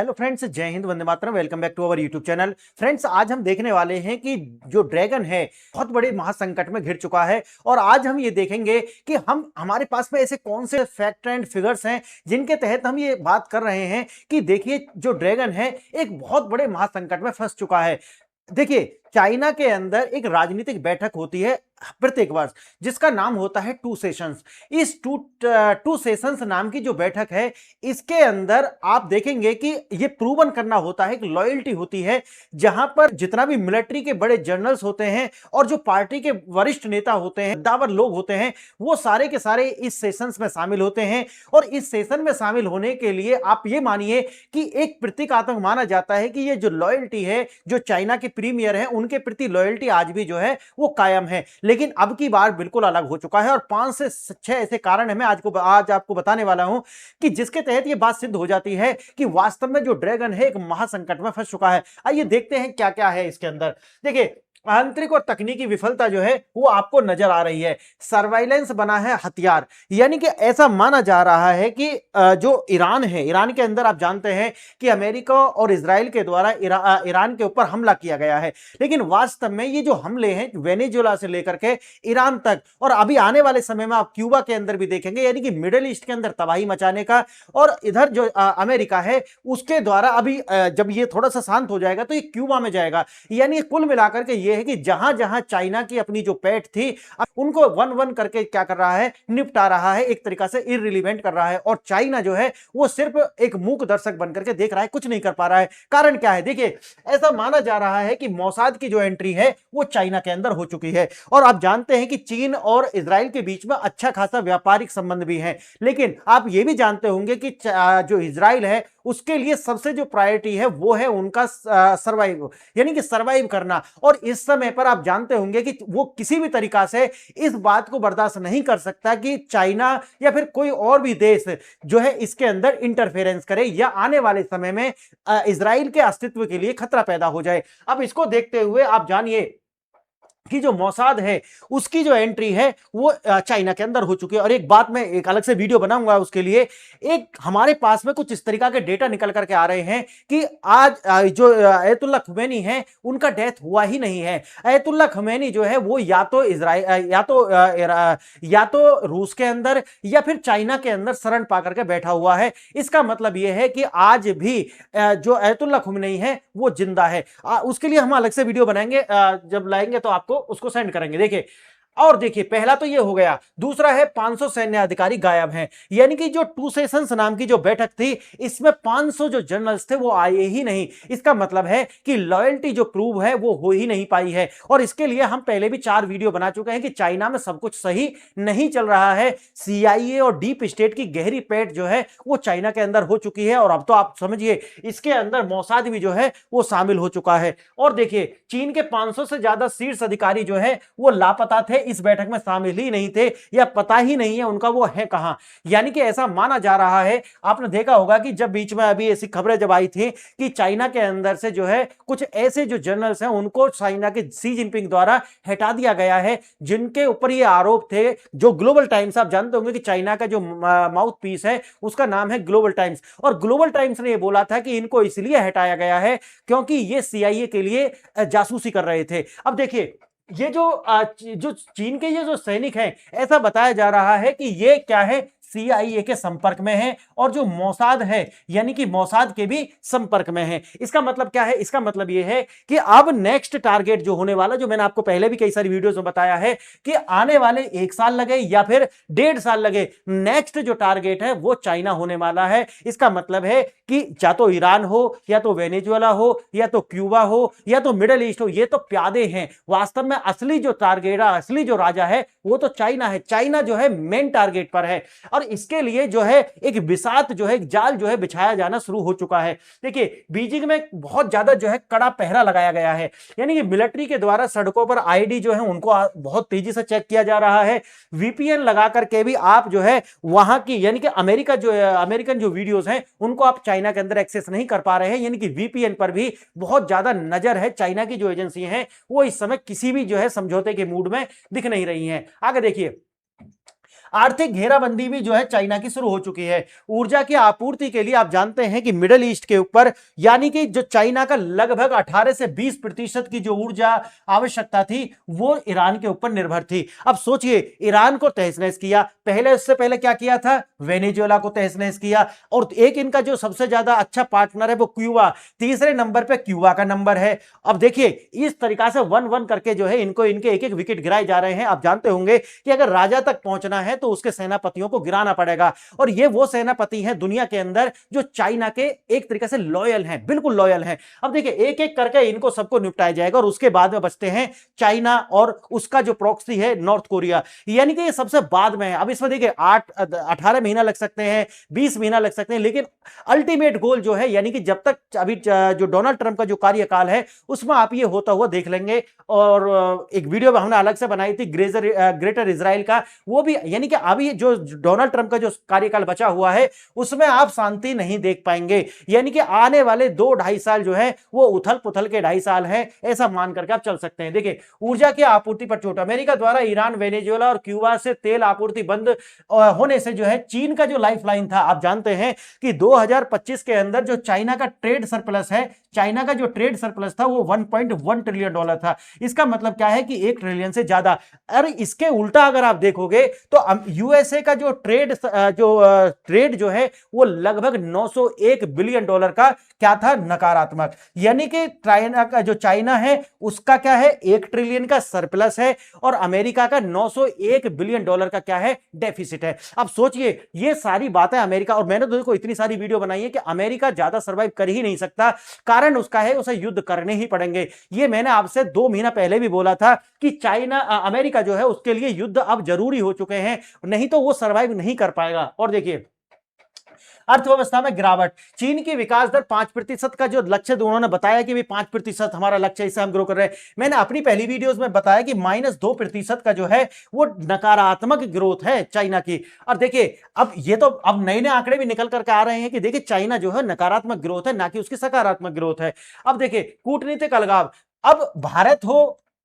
Hello friends, जय हिंद, वंदे मातरम। Welcome back to our YouTube channel. Friends, आज हम देखने वाले हैं कि जो ड्रैगन है बहुत बड़े महासंकट में घिर चुका है। और आज हम ये देखेंगे कि हमारे पास में ऐसे कौन से फैक्ट एंड फिगर्स हैं जिनके तहत हम ये बात कर रहे हैं कि देखिए जो ड्रैगन है एक बहुत बड़े महासंकट में फंस चुका है। देखिए, चाइना के अंदर एक राजनीतिक बैठक होती है प्रत्येक वर्ष, जिसका नाम होता है टू सेशंस। इस टू सेशंस नाम की जो बैठक है, इसके अंदर आप देखेंगे कि ये प्रूवन करना होता है, एक लॉयल्टी होती है, जहां पर जितना भी मिलिट्री के बड़े जनरल्स होते हैं और जो पार्टी के वरिष्ठ नेता होते हैं, दावर लोग होते हैं, वो सारे के सारे इस सेशंस में शामिल होते हैं। और इस सेशन में शामिल होने के लिए आप ये मानिए कि एक प्रतीकात्मक माना जाता है कि ये जो लॉयल्टी है, जो चाइना के प्रीमियर है उनके प्रति लॉयल्टी आज भी जो है वो कायम है। लेकिन अब की बार बिल्कुल अलग हो चुका है और 5 से 6 ऐसे कारण है मैं आज आपको बताने वाला हूं कि जिसके तहत ये बात सिद्ध हो जाती है कि वास्तव में जो ड्रैगन है एक महासंकट में फंस चुका है। आइए देखते हैं क्या क्या है इसके अंदर। देखिए, आंतरिक और तकनीकी विफलता जो है वो आपको नजर आ रही है। सर्वाइलेंस बना है हथियार, यानी कि ऐसा माना जा रहा है कि जो ईरान है, ईरान के अंदर आप जानते हैं कि अमेरिका और इजराइल के द्वारा ईरान के ऊपर हमला किया गया है। लेकिन वास्तव में ये जो हमले हैं वेनेजुएला से लेकर के ईरान तक, और अभी आने वाले समय में आप क्यूबा के अंदर भी देखेंगे, यानी कि मिडिल ईस्ट के अंदर तबाही मचाने का, और इधर जो अमेरिका है उसके द्वारा अभी जब ये थोड़ा सा शांत हो जाएगा तो ये क्यूबा में जाएगा। यानी कुल मिलाकर के ये है कि जहां जहां चाइना की अपनी जो पेट थी उनको वन वन करके क्या कर रहा है, निपटा रहा है, एक तरीका से इररिलेवेंट कर रहा है। और चाइना जो है वो सिर्फ एक मूक दर्शक बनकर के देख रहा है, कुछ नहीं कर पा रहा है। कारण क्या है? देखिए, ऐसा माना जा रहा है कि मोसाद की जो एंट्री है वो चाइना के अंदर हो चुकी है। और आप जानते हैं कि चीन और इजराइल के बीच में अच्छा खासा व्यापारिक संबंध भी है। लेकिन आप ये भी जानते होंगे कि जो इजराइल है उसके लिए सबसे जो प्रायोरिटी है वो है उनका सर्वाइव, यानी कि सर्वाइव करना। और इस समय पर आप जानते होंगे कि वो किसी भी तरीका से इस बात को बर्दाश्त नहीं कर सकता कि चाइना या फिर कोई और भी देश जो है इसके अंदर इंटरफेरेंस करे या आने वाले समय में इजराइल के अस्तित्व के लिए खतरा पैदा हो जाए। अब इसको देखते हुए आप जानिए कि जो मोसाद है उसकी जो एंट्री है वो चाइना के अंदर हो चुकी है। और एक बात मैं एक अलग से वीडियो बनाऊंगा उसके लिए। एक हमारे पास में कुछ इस तरीका के डेटा निकल करके आ रहे हैं कि आज जो अयतुल्ला खुमैनी है उनका डेथ हुआ ही नहीं है। अयतुल्ला खुमैनी जो है वो या तो इजराइल या तो रूस के अंदर या फिर चाइना के अंदर शरण पा करके बैठा हुआ है। इसका मतलब यह है कि आज भी जो अयतुल्ला खुमैनी है वो जिंदा है। उसके लिए हम अलग से वीडियो बनाएंगे, जब लाएंगे तो आपको उसको सेंड करेंगे। देखिए, और देखिए, पहला तो ये हो गया। दूसरा है 500 सैन्य अधिकारी गायब हैं, यानी कि जो टू सेशंस नाम की जो बैठक थी इसमें 500 जो जनरल्स थे वो आए ही नहीं। इसका मतलब है कि लॉयल्टी जो प्रूव है वो हो ही नहीं पाई है। और इसके लिए हम पहले भी 4 वीडियो बना चुके हैं कि चाइना में सब कुछ सही नहीं चल रहा है। CIA और डीप स्टेट की गहरी पेट जो है वो चाइना के अंदर हो चुकी है। और अब तो आप समझिए इसके अंदर मोसाद भी जो है वो शामिल हो चुका है। और देखिए, चीन के 500 से ज्यादा शीर्ष अधिकारी जो है वो लापता थे, इस बैठक में शामिल ही नहीं थे या पता ही नहीं है उनका वो है कहां। यानी कि ऐसा माना जा रहा है, आपने देखा होगा कि जब बीच में अभी ऐसी खबरें जब आई थी कि चाइना के अंदर से जो है कुछ ऐसे जो जनरल्स हैं उनको चाइना के शी जिनपिंग द्वारा हटा दिया गया है, जिनके ऊपर ये आरोप थे। जो ग्लोबल टाइम्स, आप जानते होंगे कि चाइना का जो माउथ पीस है उसका नाम है ग्लोबल टाइम्स, और ग्लोबल टाइम्स ने ये बोला था कि इनको इसलिए हटाया गया है क्योंकि ये CIA के लिए जासूसी कर रहे थे। अब देखिए, ये जो चीन के ये जो सैनिक हैं, ऐसा बताया जा रहा है कि ये क्या है, CIA के संपर्क में है और जो मोसाद है यानी कि मोसाद के भी संपर्क में है। इसका मतलब क्या है? इसका मतलब यह है कि अब नेक्स्ट टारगेट जो होने वाला, जो मैंने आपको पहले भी कई सारी वीडियोस में बताया है कि आने वाले 1 साल लगे या फिर 1.5 साल लगे, नेक्स्ट जो टारगेट है वो चाइना होने वाला है। इसका मतलब है कि या तो ईरान हो या तो वेनेजुएला हो या तो क्यूबा हो या तो मिडिल ईस्ट हो, ये तो प्यादे हैं। वास्तव में असली जो टारगेट, असली जो राजा है वो तो चाइना है। चाइना जो है मेन टारगेट पर है और इसके लिए जो है एक बिसात जो है, एक जाल जो है बिछाया जाना शुरू हो चुका है। देखिए, बीजिंग में बहुत ज्यादा जो है कड़ा पहरा लगाया गया है, यानी कि मिलिट्री के द्वारा सड़कों पर ID जो है उनको बहुत तेजी से चेक किया जा रहा है। VPN लगा करके भी आप जो है वहां की, यानी कि अमेरिकन जो वीडियोस हैं उनको आप चाइना के अंदर एक्सेस नहीं कर पा रहे हैं। यानी कि VPN पर भी बहुत ज्यादा नजर है। चाइना की जो एजेंसी हैं वो इस समय किसी भी जो है समझौते के मूड में दिख नहीं रही हैं। आगे देखिए, आर्थिक घेराबंदी भी जो है चाइना की शुरू हो चुकी है। ऊर्जा की आपूर्ति के लिए आप जानते हैं कि मिडिल ईस्ट के ऊपर, यानी कि जो चाइना का लगभग 18 से 20% की जो ऊर्जा आवश्यकता थी वो ईरान के ऊपर निर्भर थी। अब सोचिए, ईरान को तहस नहस किया, पहले उससे पहले क्या किया था, वेनेजुएला को तहस नहस किया, और एक इनका जो सबसे ज्यादा अच्छा पार्टनर है वो क्यूबा, तीसरे नंबर पे क्यूबा का नंबर है। अब देखिए इस तरीका से वन वन करके जो है इनको इनके एक एक विकेट गिराए जा रहे हैं। आप जानते होंगे कि अगर राजा तक पहुंचना है तो उसके सेनापतियों को गिराना पड़ेगा, और ये वो सेनापति हैं दुनिया के अंदर जो चाइना के एक तरीके से लॉयल हैं, बिल्कुल लॉयल हैं। अब देखिए एक एक करके इनको सबको निपटाया जाएगा, और उसके बाद में बचते हैं चाइना और उसका जो प्रॉक्सी है नॉर्थ कोरिया, यानी कि ये सबसे बाद में है। अब इसमें देखिए 18 महीना लग सकते हैं, 20 महीना लग सकते हैं, लेकिन अल्टीमेट गोल जो है, यानी कि जब तक अभी जो डोनाल्ड ट्रंप का जो कार्यकाल है उसमें आप ये होता हुआ देख लेंगे। और एक वीडियो हमने अलग से बनाई थी ग्रेटर इजराइल का, वो भी, यानी कि अभी जो डोनाल्ड ट्रंप का जो कार्यकाल बचा हुआ है उसमें आप शांति नहीं देख पाएंगे, यानी कि आने वाले 2-2.5 साल जो है वो उथल पुथल के 2.5 साल है, ऐसा मान करके आप चल सकते हैं। देखिए ऊर्जा की आपूर्ति पर चोट, अमेरिका द्वारा ईरान, वेनेजुएला और क्यूबा से तेल आपूर्ति बंद होने से जो है चीन का जो लाइफलाइन था, आप जानते हैं कि 2025 के अंदर जो चाइना का ट्रेड सरप्लस है, चाइना का जो ट्रेड सरप्लस था वो $1.1 ट्रिलियन था। इसका मतलब क्या है कि 1 ट्रिलियन से ज्यादा। और इसके उल्टा अगर आप देखोगे तो यूएसए का जो ट्रेड जो है वो लगभग $901 बिलियन का क्या था, नकारात्मक, यानी कि चाइना का जो चाइना है उसका क्या है, 1 ट्रिलियन का सरप्लस है, और अमेरिका का $901 बिलियन का क्या है, डेफिसिट है। अब सोचिए ये सारी बातें अमेरिका, और मैंने तो देखो इतनी सारी वीडियो बनाई है कि अमेरिका ज्यादा सर्वाइव कर ही नहीं सकता, कारण उसका है उसे युद्ध करने ही पड़ेंगे। ये मैंने आपसे 2 महीना पहले भी बोला था कि चाइना अमेरिका जो है उसके लिए युद्ध अब जरूरी हो चुके हैं, नहीं तो वो सर्वाइव नहीं कर पाएगा। और देखिए अर्थव्यवस्था में गिरावट, चीन की विकास दर 5% का जो लक्ष्य उन्होंने बताया कि 5% हमारा लक्ष्य, इससे हम ग्रो कर रहे हैं। मैंने अपनी पहली वीडियोस में बताया कि -2% का जो है वो नकारात्मक ग्रोथ है चाइना की। और देखिए अब ये तो अब नए नए आंकड़े भी निकल करके आ रहे हैं कि देखिए चाइना जो है नकारात्मक ग्रोथ है, ना कि उसकी सकारात्मक ग्रोथ है। अब देखिए कूटनीतिक अलगाव, अब भारत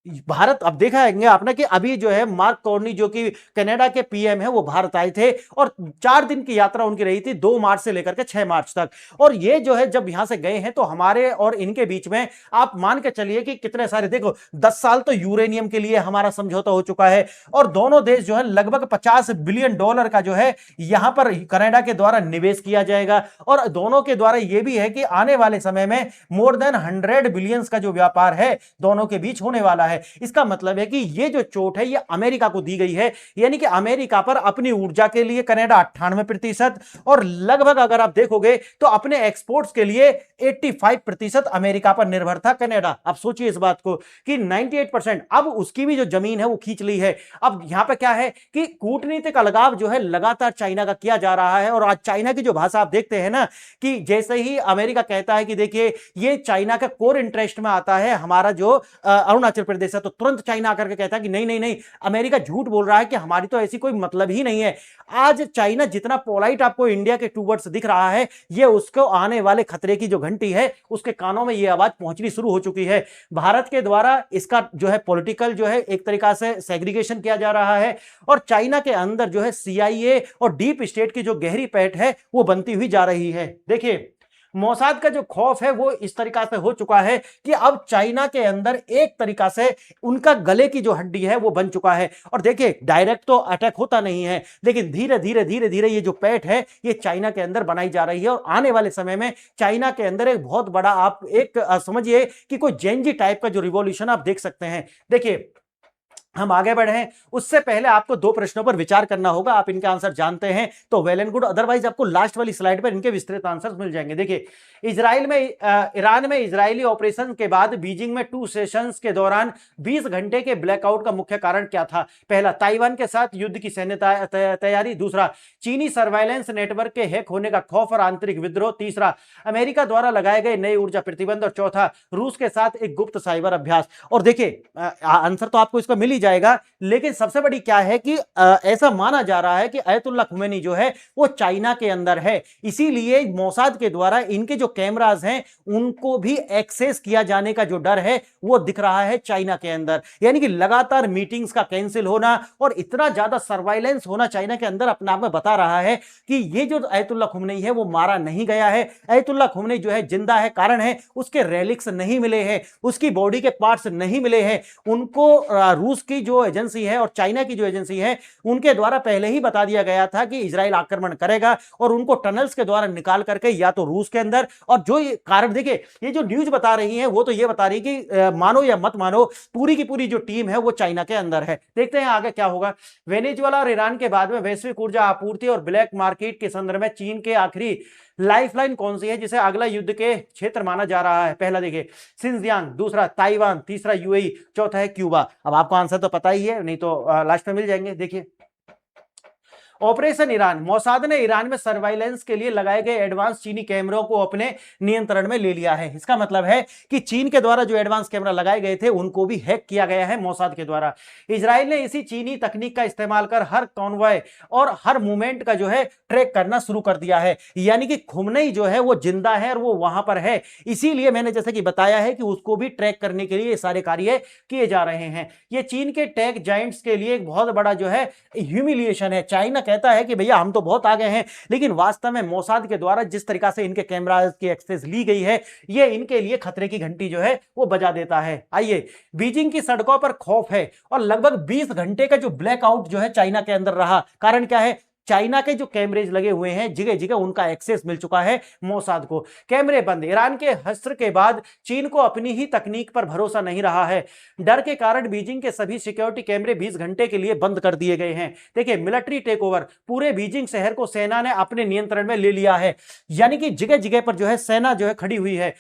अब देखा है आपने कि अभी जो है मार्क कार्नी जो कि कनाडा के पीएम है वो भारत आए थे, और 4 दिन की यात्रा उनकी रही थी 2 मार्च से लेकर के 6 मार्च तक। और ये जो है जब यहां से गए हैं तो हमारे और इनके बीच में आप मान के चलिए कि कितने सारे, देखो 10 साल तो यूरेनियम के लिए हमारा समझौता हो चुका है, और दोनों देश जो है लगभग $50 बिलियन का जो है यहां पर कनाडा के द्वारा निवेश किया जाएगा, और दोनों के द्वारा यह भी है कि आने वाले समय में मोर देन 100 बिलियन का जो व्यापार है दोनों के बीच होने वाला है। इसका मतलब है कि ये जो चोट है ये अमेरिका को दी गई है, यानी कि अमेरिका पर अपनी ऊर्जा के लिए कनाडा 98%, और लगभग अगर आप देखोगे तो अपने एक्सपोर्ट्स के लिए 85% अमेरिका पर निर्भर था कनाडा। अब सोचिए इस बात को कि 98% अब उसकी भी जो जमीन है वो खींच ली है। अब यहां पे क्या है कि कूटनीतिक अलगाव जो है लगातार चाइना का किया जा रहा है, और आज चाइना की जो भाषा आप देखते हैं ना कि जैसे ही अमेरिका कहता है कि देखिए ये चाइना का कोर इंटरेस्ट में आता है हमारा जो अरुणाचल प्रदेश है, तो तुरंत चाइना आकर के कहता है कि नहीं नहीं नहीं, अमेरिका झूठ बोल रहा है कि हमारी तो ऐसी कोई मतलब ही नहीं है। आज चाइना जितना पोलाइट आपको इंडिया के टूवर्ड्स दिख रहा है, ये उसको आने वाले खतरे की जो घंटी है उसके कानों में ये आवाज पहुंचनी शुरू हो चुकी है। भारत के द्वारा इसका जो है पॉलिटिकल जो है एक तरीका से सेग्रीगेशन किया जा रहा है, और चाइना के अंदर जो है सीआईए और डीप स्टेट की जो गहरी पैठ है वो बनती हुई जा रही है। देखिए मोसाद का जो खौफ है वो इस तरीका से हो चुका है कि अब चाइना के अंदर एक तरीका से उनका गले की जो हड्डी है वो बन चुका है। और देखिए डायरेक्ट तो अटैक होता नहीं है, लेकिन धीरे धीरे ये जो पैठ है ये चाइना के अंदर बनाई जा रही है, और आने वाले समय में चाइना के अंदर एक बहुत बड़ा आप एक समझिए कि कोई जेनजी टाइप का जो रिवॉल्यूशन आप देख सकते हैं। देखिए हम आगे बढ़े उससे पहले आपको 2 प्रश्नों पर विचार करना होगा, आप इनके आंसर जानते हैं तो वेल एंड गुड, अदरवाइज आपको लास्ट वाली स्लाइड पर इनके विस्तृत आंसर मिल जाएंगे। देखिए ईरान में इजरायली ऑपरेशन के बाद बीजिंग में 2 सेशंस के दौरान 20 घंटे के ब्लैकआउट का मुख्य कारण क्या था? पहला, ताइवान के साथ युद्ध की सैन्य तैयारी। दूसरा, चीनी सर्वाइलेंस नेटवर्क के हैक होने का खौफ और आंतरिक विद्रोह। तीसरा, अमेरिका द्वारा लगाए गए नए ऊर्जा प्रतिबंध। और चौथा, रूस के साथ एक गुप्त साइबर अभ्यास। और देखिए आंसर तो आपको इसका मिल ही जाएगा, लेकिन सबसे बड़ी क्या है कि ऐसा माना जा रहा है कि अयतुल्ला खुमैनी जो है वो चाइना के अंदर है, इसीलिए मोसाद के द्वारा इनके जो कैमराज हैं उनको भी एक्सेस किया जाने का जो डर है वो दिख रहा है चाइना के अंदर। यानी कि लगातार मीटिंग्स का कैंसिल होना और इतना ज्यादा सर्वाइलेंस होना चाइना के अंदर अपने आप में बता रहा है कि ये जो अयतुल्ला खुमैनी है वो मारा नहीं गया है, अयतुल्ला खुमैनी जो है जिंदा है। कारण है उसके रेलिक्स नहीं मिले हैं, उसकी बॉडी के पार्ट्स नहीं मिले हैं। उनको रूस की जो एजेंसी है और चाइना की जो एजेंसी है उनके द्वारा पहले ही बता दिया गया था कि इजराइल आक्रमण करेगा और उनको टनल्स के द्वारा निकाल करके या तो रूस के अंदर, और जो कारण देखिए ये जो न्यूज बता रही है वो तो ये बता रही कि मानो या मत मानो पूरी की पूरी जो टीम है वो चाइना के अंदर है। देखते हैं आगे क्या होगा। वेनेजुएला और ईरान के बाद में वैश्विक ऊर्जा आपूर्ति और ब्लैक मार्केट के संदर्भ में चीन के आखिरी लाइफलाइन कौन सी है जिसे अगला युद्ध के क्षेत्र माना जा रहा है? पहला देखिए सिंजियांग, दूसरा ताइवान, तीसरा यूएई, चौथा है क्यूबा। अब आपको आंसर तो पता ही है, नहीं तो लास्ट में मिल जाएंगे। देखिए ऑपरेशन ईरान, मोसाद ने ईरान में सर्वाइलेंस के लिए लगाए गए एडवांस चीनी कैमरों को अपने नियंत्रण में ले लिया है। इसका मतलब है कि चीन के द्वारा जो एडवांस कैमरा लगाए गए थे उनको भी हैक किया गया है मोसाद के द्वारा। इजराइल ने इसी चीनी तकनीक का इस्तेमाल कर हर कॉन्वॉय और हर मूवमेंट का जो है ट्रैक करना शुरू कर दिया है। यानी कि खुमनई जो है वो जिंदा है और वो वहां पर है, इसीलिए मैंने जैसे कि बताया है कि उसको भी ट्रैक करने के लिए ये सारे कार्य किए जा रहे हैं। ये चीन के टेक जाइंट्स के लिए एक बहुत बड़ा जो है ह्यूमिलिएशन है। चाइना कहता है कि भैया हम तो बहुत आगे हैं, लेकिन वास्तव में मोसाद के द्वारा जिस तरीका से इनके कैमरा की एक्सेस ली गई है ये इनके लिए खतरे की घंटी जो है वो बजा देता है। आइए, बीजिंग की सड़कों पर खौफ है और लगभग 20 घंटे का जो ब्लैकआउट जो है चाइना के अंदर रहा। कारण क्या है? चाइना के जो कैमरेज लगे हुए हैं जगह जगह उनका एक्सेस मिल चुका है मोसाद को। कैमरे बंद, ईरान के हस्त्र के बाद चीन को अपनी ही तकनीक पर भरोसा नहीं रहा है। डर के कारण बीजिंग के सभी सिक्योरिटी कैमरे 20 घंटे के लिए बंद कर दिए गए हैं। देखिए मिलिट्री टेक ओवर, पूरे बीजिंग शहर को सेना ने अपने नियंत्रण में ले लिया है। यानी कि जगह जगह पर जो है सेना जो है खड़ी हुई है।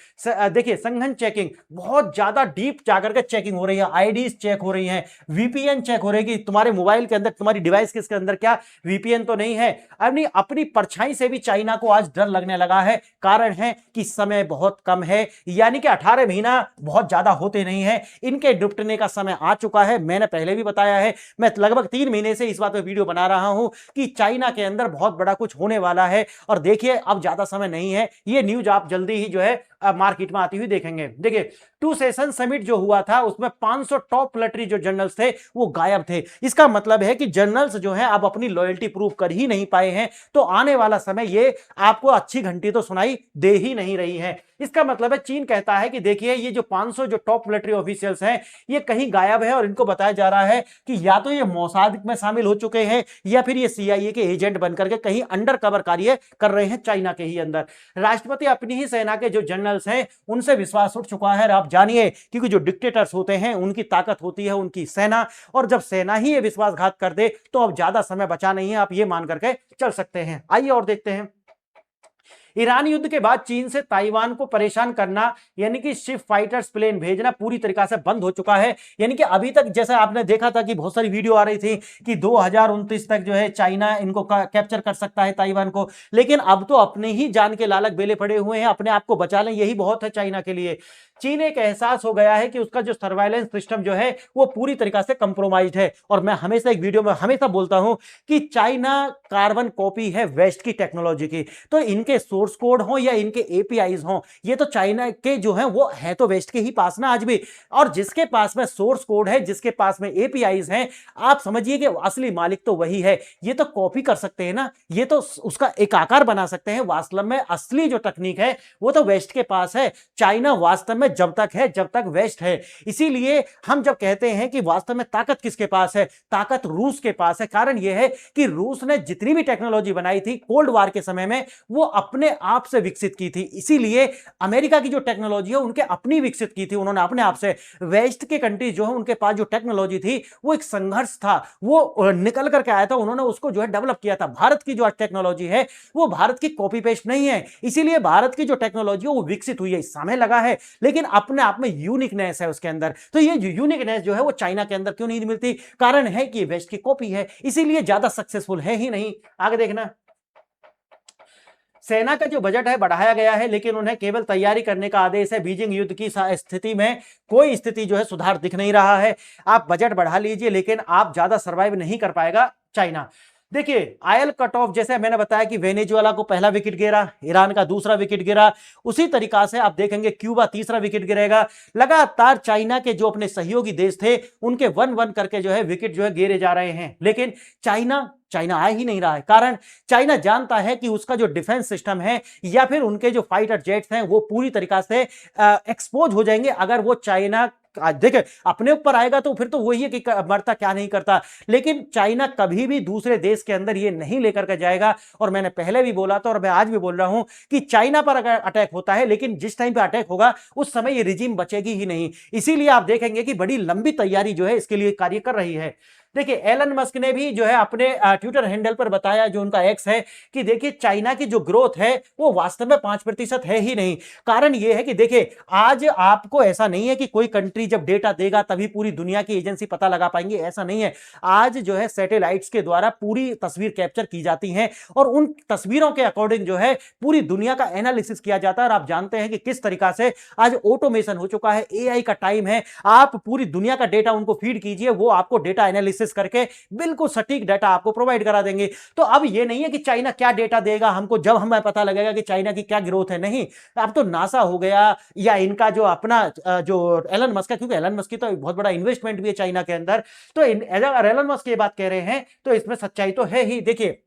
देखिए संघन चेकिंग, बहुत ज्यादा डीप जाकर के चेकिंग हो रही है, आईडीज चेक हो रही है, वीपीएन चेक हो रही है। तुम्हारे मोबाइल के अंदर, तुम्हारी डिवाइस के अंदर क्या वीपीएन तो नहीं है। अपनी परछाई से भी चाइना को आज डर लगने लगा है। कारण है कि समय बहुत कम है, यानी कि 18 महीना बहुत ज्यादा होते नहीं है, इनके निपटने का समय आ चुका है। मैंने पहले भी बताया है, मैं लगभग 3 महीने से इस बात पे वीडियो बना रहा हूं कि चाइना के अंदर बहुत बड़ा कुछ होने वाला है। और देखिए अब ज्यादा समय नहीं है, ये न्यूज आप जल्दी ही जो है मार्केट में आती हुई देखेंगे। देखिए 2 सेशन समिट जो हुआ था उसमें 500 टॉप मिलिट्री जो जनरल्स थे वो गायब थे। इसका मतलब है कि जनरल्स जो हैं अब अपनी लॉयल्टी प्रूव कर ही नहीं पाए हैं, तो आने वाला समय ये आपको अच्छी घंटी तो सुनाई दे ही नहीं रही है। इसका मतलब है चीन कहता है कि देखिए ये जो 500 जो टॉप मिलिट्री ऑफिशियल्स हैं ये कहीं गायब है और इनको बताया जा रहा है कि या तो ये मोसाद में शामिल हो चुके हैं या फिर ये सीआईए के एजेंट बनकर के कहीं अंडर कवर कार्य कर रहे हैं चाइना के ही अंदर। राष्ट्रपति अपनी ही सेना के जो जनरल्स हैं उनसे विश्वास उठ चुका है। आप जानिए, क्योंकि जो डिक्टेटर्स होते हैं उनकी ताकत होती है उनकी सेना, और जब सेना ही ये विश्वासघात कर दे तो अब ज्यादा समय बचा नहीं है, आप ये मान करके चल सकते हैं। आइए और देखते हैं। ईरान युद्ध के बाद चीन से ताइवान को परेशान करना यानी कि शिप फाइटर्स प्लेन भेजना पूरी तरीका से बंद हो चुका है। यानी कि अभी तक जैसे आपने देखा था कि बहुत सारी वीडियो आ रही थी कि 2029 तक जो है चाइना इनको कैप्चर कर सकता है ताइवान को, लेकिन अब तो अपने ही जान के लालक बेले पड़े हुए हैं, अपने आप को बचा लें यही बहुत है चाइना के लिए। चीन एक एहसास हो गया है कि उसका जो सर्वाइलेंस सिस्टम जो है वो पूरी तरीका से कंप्रोमाइज्ड है। और मैं हमेशा एक वीडियो में हमेशा बोलता हूं कि चाइना कार्बन कॉपी है वेस्ट की टेक्नोलॉजी की, तो इनके सोर्स कोड हो या इनके एपीआईज हो, ये तो चाइना के जो है वो है तो वेस्ट के ही पास ना आज भी। और जिसके पास में सोर्स कोड है, जिसके पास में एपीआईज हैं, आप समझिए कि असली मालिक तो वही है। ये तो कॉपी कर सकते हैं ना, ये तो उसका एक आकार बना सकते हैं, वास्तव में असली जो टेक्निक है वो तो वेस्ट के पास है। चाइना वास्तव में जब तक है जब तक वेस्ट है। इसीलिए हम जब कहते हैं कि वास्तव में ताकत किसके पास है, ताकत रूस के पास है। कारण यह है कि रूस ने जितनी भी टेक्नोलॉजी बनाई थी कोल्ड वार के समय में वो अपने आप से विकसित की थी। इसीलिए अमेरिका की जो टेक्नोलॉजी है उनके अपनी विकसित की थी उन्होंने अपने आप से। वेस्ट के कंट्रीज जो है उनके पास जो टेक्नोलॉजी थी वो एक संघर्ष था, वो निकल करके आया था, उन्होंने उसको जो है डेवलप किया था। भारत की जो टेक्नोलॉजी है वो भारत की कॉपी पेस्ट नहीं है, इसीलिए भारत की जो टेक्नोलॉजी है वो विकसित हुई है, समय लगा है, लेकिन अपने आप में यूनिकनेस है उसके अंदर। तो ये जो यूनिकनेस जो है वो चाइना के अंदर क्यों नहीं मिलती? कारण है कि वेस्ट की कॉपी है, इसीलिए ज्यादा सक्सेसफुल है ही नहीं। आगे देखना, सेना का जो बजट है बढ़ाया गया है, लेकिन उन्हें केवल तैयारी करने का आदेश है। बीजिंग युद्ध की स्थिति में कोई स्थिति जो है सुधार दिख नहीं रहा है। आप बजट बढ़ा लीजिए, लेकिन आप ज्यादा सर्वाइव नहीं कर पाएगा चाइना। देखिए आयल कट ऑफ, जैसे मैंने बताया कि वेनेजुएला को पहला विकेट गिरा, ईरान का दूसरा विकेट गिरा, उसी तरीका से आप देखेंगे क्यूबा तीसरा विकेट गिरेगा। लगातार चाइना के जो अपने सहयोगी देश थे उनके 1-1 करके जो है विकेट जो है गिरे जा रहे हैं, लेकिन चाइना आ ही नहीं रहा है। कारण चाइना जानता है कि उसका जो डिफेंस सिस्टम है या फिर उनके जो फाइटर जेट्स हैं वो पूरी तरीका से एक्सपोज हो जाएंगे अगर वो चाइना देखिए अपने ऊपर आएगा तो फिर तो वही है कि मरता क्या नहीं करता। लेकिन चाइना कभी भी दूसरे देश के अंदर ये नहीं लेकर के जाएगा। और मैंने पहले भी बोला था और मैं आज भी बोल रहा हूं कि चाइना पर अगर अटैक होता है, लेकिन जिस टाइम पे अटैक होगा उस समय ये रिजीम बचेगी ही नहीं। इसीलिए आप देखेंगे कि बड़ी लंबी तैयारी जो है इसके लिए कार्य कर रही है। देखिए एलन मस्क ने भी जो है अपने ट्विटर हैंडल पर बताया, जो उनका एक्स है, कि देखिए चाइना की जो ग्रोथ है वो वास्तव में 5% है ही नहीं। कारण ये है कि देखिए आज आपको ऐसा नहीं है कि कोई कंट्री जब डेटा देगा तभी पूरी दुनिया की एजेंसी पता लगा पाएंगे, ऐसा नहीं है। आज जो है सैटेलाइट्स के द्वारा पूरी तस्वीर कैप्चर की जाती है और उन तस्वीरों के अकॉर्डिंग जो है पूरी दुनिया का एनालिसिस किया जाता है। और आप जानते हैं कि किस तरीका से आज ऑटोमेशन हो चुका है, एआई का टाइम है। आप पूरी दुनिया का डेटा उनको फीड कीजिए, वो आपको डेटा एनालिसिस करके बिल्कुल सटीक डेटा आपको प्रोवाइड करा देंगे। तो अब ये नहीं है कि चाइना क्या डेटा देगा हमको जब हमें पता लगेगा कि चाइना की क्या ग्रोथ है, नहीं। अब तो नासा हो गया या इनका जो अपना जो एलन मस्क है, क्योंकि एलन मस्क की तो बहुत बड़ा इन्वेस्टमेंट भी है चाइना के अंदर, तो अगर एलन मस्क ये बात कह रहे हैं तो इसमें सच्चाई तो है ही। देखिए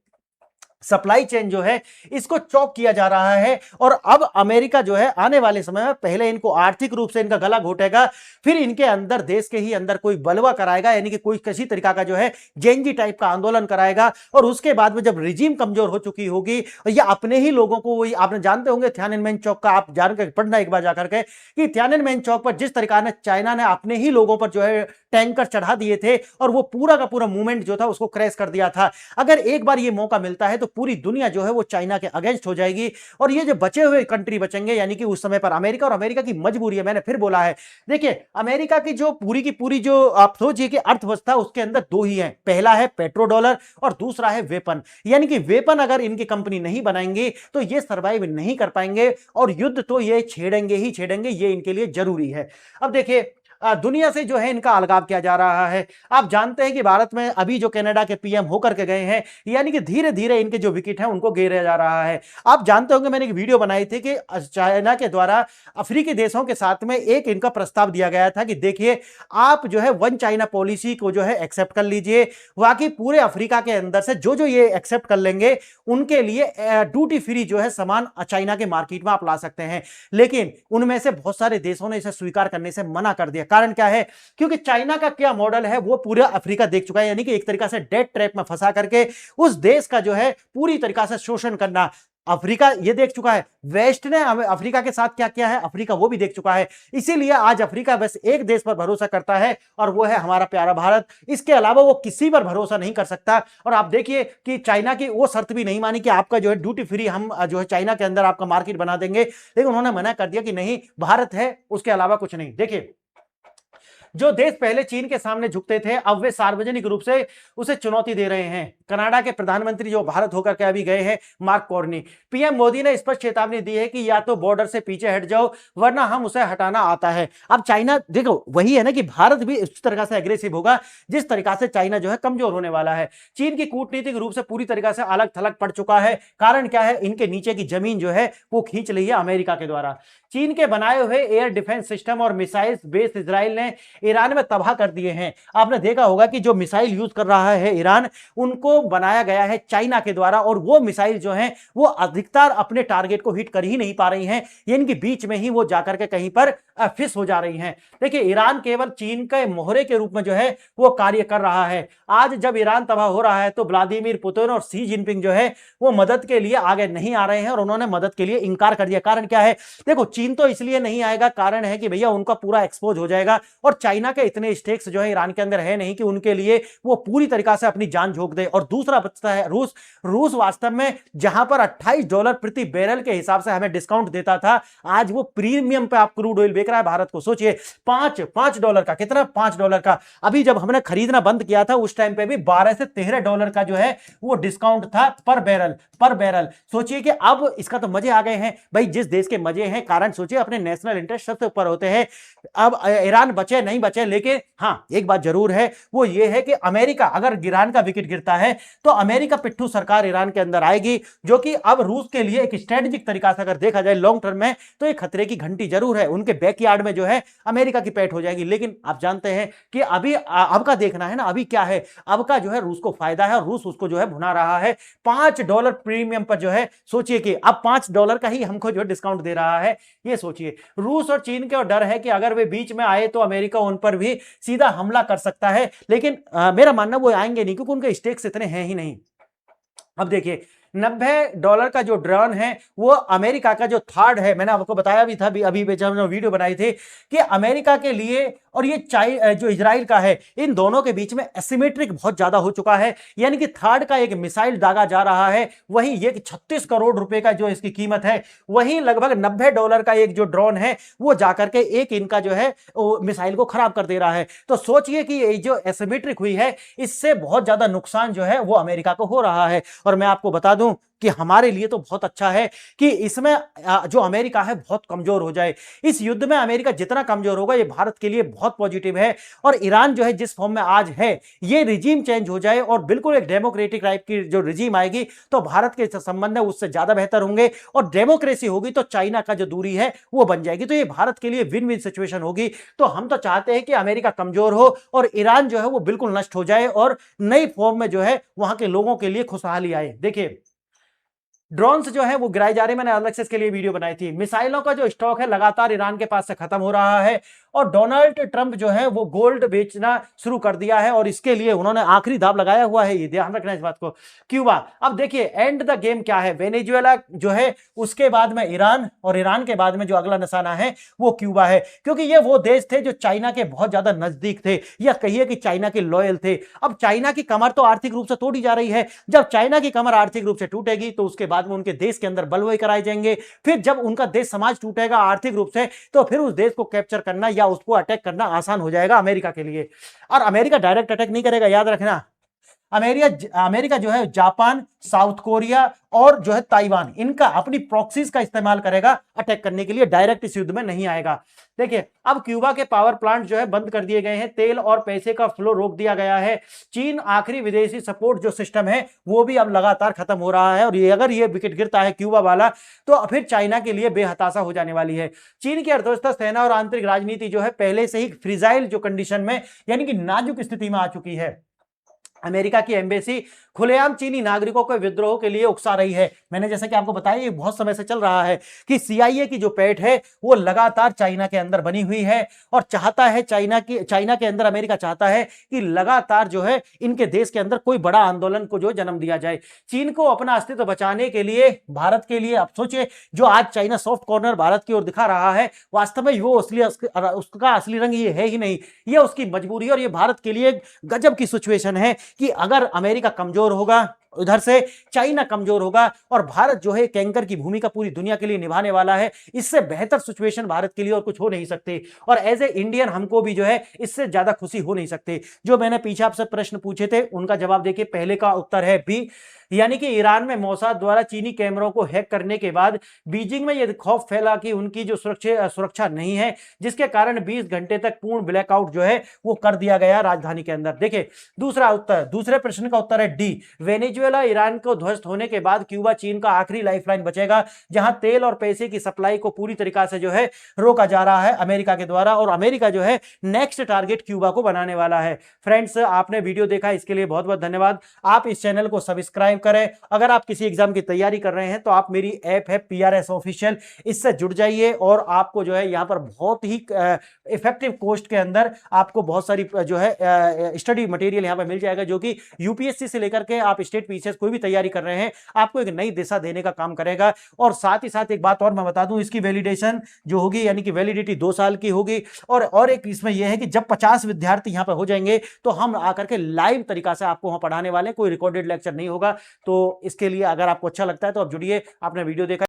सप्लाई चेन जो है इसको चौक किया जा रहा है और अब अमेरिका जो है आने वाले समय में पहले इनको आर्थिक रूप से इनका गला घोटेगा, फिर इनके अंदर देश के ही अंदर कोई बलवा कराएगा, यानी कि कोई किसी तरीका का जो है जेएनजी टाइप का आंदोलन कराएगा। और उसके बाद में जब रिजीम कमजोर हो चुकी होगी या अपने ही लोगों को, वही आपने जानते होंगे थियाननमेन चौक का, आप जानकर पढ़ना एक बार जाकर के कि थियाननमेन चौक पर जिस तरीका ने चाइना ने अपने ही लोगों पर जो है टैंकर चढ़ा दिए थे और वो पूरा का पूरा मूवमेंट जो था उसको क्रैश कर दिया था। अगर एक बार ये मौका मिलता है तो पूरी दुनिया जो है वो चाइना के अगेंस्ट हो जाएगी और ये जो बचे हुए कंट्री बचेंगे, यानी कि उस समय पर अमेरिका, और अमेरिका की मजबूरी है, मैंने फिर बोला है। देखिए अमेरिका की जो पूरी की पूरी जो आप सोचिए कि अर्थव्यवस्था, उसके अंदर दो ही है, पहला है पेट्रो डॉलर और दूसरा है वेपन। यानी कि वेपन अगर इनकी कंपनी नहीं बनाएंगी तो ये सर्वाइव नहीं कर पाएंगे और युद्ध तो ये छेड़ेंगे ही छेड़ेंगे, ये इनके लिए जरूरी है। अब देखिए दुनिया से जो है इनका अलगाव किया जा रहा है। आप जानते हैं कि भारत में अभी जो कनाडा के पीएम होकर के गए हैं, यानी कि धीरे धीरे इनके जो विकेट हैं उनको गिरा जा रहा है। आप जानते होंगे मैंने एक वीडियो बनाई थी कि चाइना के द्वारा अफ्रीकी देशों के साथ में एक इनका प्रस्ताव दिया गया था कि देखिए आप जो है वन चाइना पॉलिसी को जो है एक्सेप्ट कर लीजिए, बाकी पूरे अफ्रीका के अंदर से जो जो ये एक्सेप्ट कर लेंगे उनके लिए ड्यूटी फ्री जो है सामान चाइना के मार्केट में आप ला सकते हैं। लेकिन उनमें से बहुत सारे देशों ने इसे स्वीकार करने से मना कर दिया। कारण क्या है? क्योंकि चाइना का क्या मॉडल है वो पूरा अफ्रीका देख चुका है, यानी कि एक तरीका से डेट ट्रैप में फंसा करके उस देश का जो है पूरी तरीका से शोषण करना अफ्रीका ये देख चुका है। वेस्ट ने अफ्रीका के साथ क्या किया है अफ्रीका वो भी देख चुका है। इसीलिए आज अफ्रीका बस एक देश पर भरोसा करता है और वो है हमारा प्यारा भारत। इसके अलावा वो किसी पर भरोसा नहीं कर सकता। और आप देखिए कि चाइना की वो शर्त भी नहीं मानी कि आपका जो है ड्यूटी फ्री हम जो है चाइना के अंदर आपका मार्केट बना देंगे, लेकिन उन्होंने मना कर दिया कि नहीं, भारत है उसके अलावा कुछ नहीं। देखिए जो देश पहले चीन के सामने झुकते थे अब वे सार्वजनिक रूप से उसे चुनौती दे रहे हैं। कनाडा के प्रधानमंत्री जो भारत होकर के अभी गए हैं, मार्क कार्नी, पीएम मोदी ने स्पष्ट चेतावनी दी है कि या तो बॉर्डर से पीछे हट जाओ वरना हम उसे हटाना आता है। अब चाइना देखो वही है ना कि भारत भी इस तरह से एग्रेसिव होगा जिस तरीका से चाइना जो है कमजोर होने वाला है। चीन की कूटनीतिक रूप से पूरी तरीका से अलग थलग पड़ चुका है। कारण क्या है? इनके नीचे की जमीन जो है वो खींच ली है अमेरिका के द्वारा। चीन के बनाए हुए एयर डिफेंस सिस्टम और मिसाइल बेस इजराइल ने ईरान में तबाह कर दिए हैं। आपने देखा होगा कि जो मिसाइल यूज कर रहा है ईरान, उनको बनाया गया है चाइना के द्वारा और वो मिसाइल जो हैं वो अधिकतर अपने टारगेट को हिट कर ही नहीं पा रही हैं, इनके बीच में ही वो जाकर के कहीं पर फिस हो जा रही हैं। देखिए ईरान केवल चीन के मोहरे के रूप में जो है वो कार्य कर रहा है। आज जब ईरान तबाह हो रहा है तो व्लादिमीर पुतिन और शी जिनपिंग जो है वो मदद के लिए आगे नहीं आ रहे हैं और उन्होंने मदद के लिए इंकार कर दिया। कारण क्या है? देखो चीन तो इसलिए नहीं आएगा, कारण है कि भैया उनका पूरा एक्सपोज हो जाएगा और चाइना के इतने स्टेक्स जो है ईरान के अंदर है नहीं कि उनके लिए वो पूरी तरीका से अपनी जान झोंक दे। और दूसरा बचता है रूस। रूस वास्तव में जहां पर $28 प्रति बैरल के हिसाब से हमें डिस्काउंट देता था, आज वो प्रीमियम पे आप क्रूड ऑयल बेच रहा है भारत को। सोचिए $5 का, कितना, $5 का। अभी जब हमने खरीदना बंद किया था उस टाइम पे भी $12 से $13 का जो है वो डिस्काउंट था पर बैरल। सोचिए कि अब इसका तो मजे आ गए हैं भाई। जिस देश के मजे हैं, कारण सोचिए अपने नेशनल इंटरेस्ट सबसे ऊपर होते हैं। अब ईरान बचे नहीं बचे, लेकिन हां एक बात जरूर है, वो ये है कि अमेरिका, अगर ईरान का विकेट गिरता है तो अमेरिका पिट्ठू सरकार ईरान के अंदर आएगी, जो कि अब रूस के लिए एक स्ट्रेटेजिक तरीका से अगर देखा जाए लॉन्ग टर्म में तो एक खतरे की घंटी जरूर है। उनके बैकयार्ड में जो है अमेरिका की पैठ हो जाएगी। लेकिन आप जानते हैं कि अभी अब का देखना है ना, अभी क्या है, अब का जो है रूस को फायदा है और रूस उसको जो है भुना रहा है $5 प्रीमियम पर जो है। सोचिए कि अब $5 का ही हमको जो डिस्काउंट दे रहा है। ये सोचिए, रूस और चीन के डर है कि अगर वे बीच में आए तो अमेरिका उन पर भी सीधा हमला कर सकता है। लेकिन मेरा मानना वो आएंगे नहीं, क्योंकि उनके स्टेक्स इतने हैं ही नहीं। अब देखिए $90 का जो ड्रोन है वो अमेरिका का जो थर्ड है, मैंने आपको बताया भी था अभी जब हमने वीडियो बनाई थी कि अमेरिका के लिए और ये जो इजराइल का है, इन दोनों के बीच में एसिमेट्रिक बहुत ज्यादा हो चुका है। यानी कि थर्ड का एक मिसाइल दागा जा रहा है, वहीं ये 36 करोड़ रुपए का जो इसकी कीमत है, वहीं लगभग $90 का एक जो ड्रोन है वो जाकर के एक इनका जो है मिसाइल को खराब कर दे रहा है। तो सोचिए कि ये जो एसिमेट्रिक हुई है, इससे बहुत ज्यादा नुकसान जो है वो अमेरिका को हो रहा है। और मैं आपको बता दूं कि हमारे लिए तो बहुत अच्छा है कि इसमें जो अमेरिका है बहुत कमजोर हो जाए। इस युद्ध में अमेरिका जितना कमजोर होगा ये भारत के लिए बहुत पॉजिटिव है। और ईरान जो है जिस फॉर्म में आज है, ये रिजीम चेंज हो जाए और बिल्कुल एक डेमोक्रेटिक टाइप की जो रिजीम आएगी तो भारत के संबंध है उससे ज्यादा बेहतर होंगे। और डेमोक्रेसी होगी तो चाइना का जो दूरी है वो बन जाएगी। तो ये भारत के लिए विन विन सिचुएशन होगी। तो हम तो चाहते हैं कि अमेरिका कमजोर हो और ईरान जो है वो बिल्कुल नष्ट हो जाए और नई फॉर्म में जो है वहां के लोगों के लिए खुशहाली आए। देखिए ड्रोन्स जो है वो गिराए जा रहे हैं, मैंने अलग से इसके लिए वीडियो बनाई थी। मिसाइलों का जो स्टॉक है लगातार ईरान के पास से खत्म हो रहा है और डोनाल्ड ट्रंप जो है वो गोल्ड बेचना शुरू कर दिया है और इसके लिए उन्होंने आखिरी दाव लगाया हुआ है। ये ध्यान रखना इस बात को। क्यूबा, अब देखिए एंड द गेम क्या है, वेनेजुएला जो है, उसके बाद में ईरान और ईरान के बाद में जो अगला निशाना है वो क्यूबा है, क्योंकि ये वो देश थे जो चाइना के बहुत ज्यादा नजदीक थे या कहिए कि चाइना के लॉयल थे। अब चाइना की कमर तो आर्थिक रूप से तोड़ी जा रही है। जब चाइना की कमर आर्थिक रूप से टूटेगी तो उसके बाद में उनके देश के अंदर बलवई कराए जाएंगे। फिर जब उनका देश समाज टूटेगा आर्थिक रूप से तो फिर उस देश को कैप्चर करना या उसको अटैक करना आसान हो जाएगा अमेरिका के लिए। और अमेरिका डायरेक्ट अटैक नहीं करेगा, याद रखना। अमेरिका जो है जापान, साउथ कोरिया और जो है ताइवान, इनका अपनी प्रॉक्सीज का इस्तेमाल करेगा अटैक करने के लिए, डायरेक्ट इस युद्ध में नहीं आएगा। देखिए अब क्यूबा के पावर प्लांट जो है बंद कर दिए गए हैं, तेल और पैसे का फ्लो रोक दिया गया है। चीन आखिरी विदेशी सपोर्ट जो सिस्टम है वो भी अब लगातार खत्म हो रहा है और ये अगर ये विकेट गिरता है क्यूबा वाला तो फिर चाइना के लिए बेहताशा हो जाने वाली है। चीन की अर्थव्यवस्था, सेना और आंतरिक राजनीति जो है पहले से ही फ्रिजाइल जो कंडीशन में यानी कि नाजुक स्थिति में आ चुकी है। अमेरिका की एम्बेसी खुलेआम चीनी नागरिकों के विद्रोह के लिए उकसा रही है। मैंने जैसा कि आपको बताया ये बहुत समय से चल रहा है कि CIA की जो पैठ है वो लगातार चाइना के अंदर बनी हुई है और चाहता है चाइना के अंदर अमेरिका चाहता है कि लगातार जो है इनके देश के अंदर कोई बड़ा आंदोलन को जो जन्म दिया जाए। चीन को अपना अस्तित्व बचाने के लिए, भारत के लिए, आप सोचिए जो आज चाइना सॉफ्ट कॉर्नर भारत की ओर दिखा रहा है, वास्तव में वो उसका असली रंग ये है ही नहीं, ये उसकी मजबूरी। और ये भारत के लिए गजब की सिचुएशन है कि अगर अमेरिका कमजोर होगा, उधर से चाइना कमजोर होगा और भारत जो है कैंकर की भूमिका पूरी दुनिया के लिए निभाने वाला है, इससे बेहतर सिचुएशन भारत के लिए और कुछ हो नहीं सकती। और एज ए इंडियन हमको भी जो है इससे ज्यादा खुशी हो नहीं सकती। जो मैंने पीछे आपसे प्रश्न पूछे थे उनका जवाब देखिए, पहले का उत्तर है बी, यानी कि ईरान में मोसाद द्वारा चीनी कैमरों को हैक करने के बाद बीजिंग में यह खौफ फैला कि उनकी जो सुरक्षा नहीं है, जिसके कारण 20 घंटे तक पूर्ण ब्लैकआउट जो है वो कर दिया गया राजधानी के अंदर। देखिए दूसरे प्रश्न का उत्तर है डी, वेनेजुएला ईरान को ध्वस्त होने के बाद क्यूबा चीन का आखिरी लाइफलाइन बचेगा, जहां तेल और पैसे की सप्लाई को पूरी तरीका से जो है रोका जा रहा है अमेरिका के द्वारा और अमेरिका जो है नेक्स्ट टारगेट क्यूबा को बनाने वाला है। फ्रेंड्स, आपने वीडियो देखा इसके लिए बहुत बहुत धन्यवाद। आप इस चैनल को सब्सक्राइब करें। अगर आप किसी एग्जाम की तैयारी कर रहे हैं तो आप मेरी ऐप है PRS ऑफिशियल, इससे जुड़ जाइए और आपको जो है यहां पर बहुत ही इफेक्टिव कॉस्ट के अंदर आपको बहुत सारी जो है स्टडी मटेरियल यहां पर मिल जाएगा, जो कि UPSC से लेकर के आप स्टेट पीछे कोई भी तैयारी कर रहे हैं, आपको एक नई दिशा देने का काम करेगा। और साथ ही साथ एक बात और मैं बता दूं, इसकी वैलिडेशन जो होगी यानी कि वैलिडिटी 2 साल की होगी। और एक इसमें यह है कि जब 50 विद्यार्थी यहां पर हो जाएंगे तो हम आकर के लाइव तरीका से आपको वहां पढ़ाने वाले, कोई रिकॉर्डेड लेक्चर नहीं होगा। तो इसके लिए अगर आपको अच्छा लगता है तो आप जुड़िए। आपने वीडियो देखा।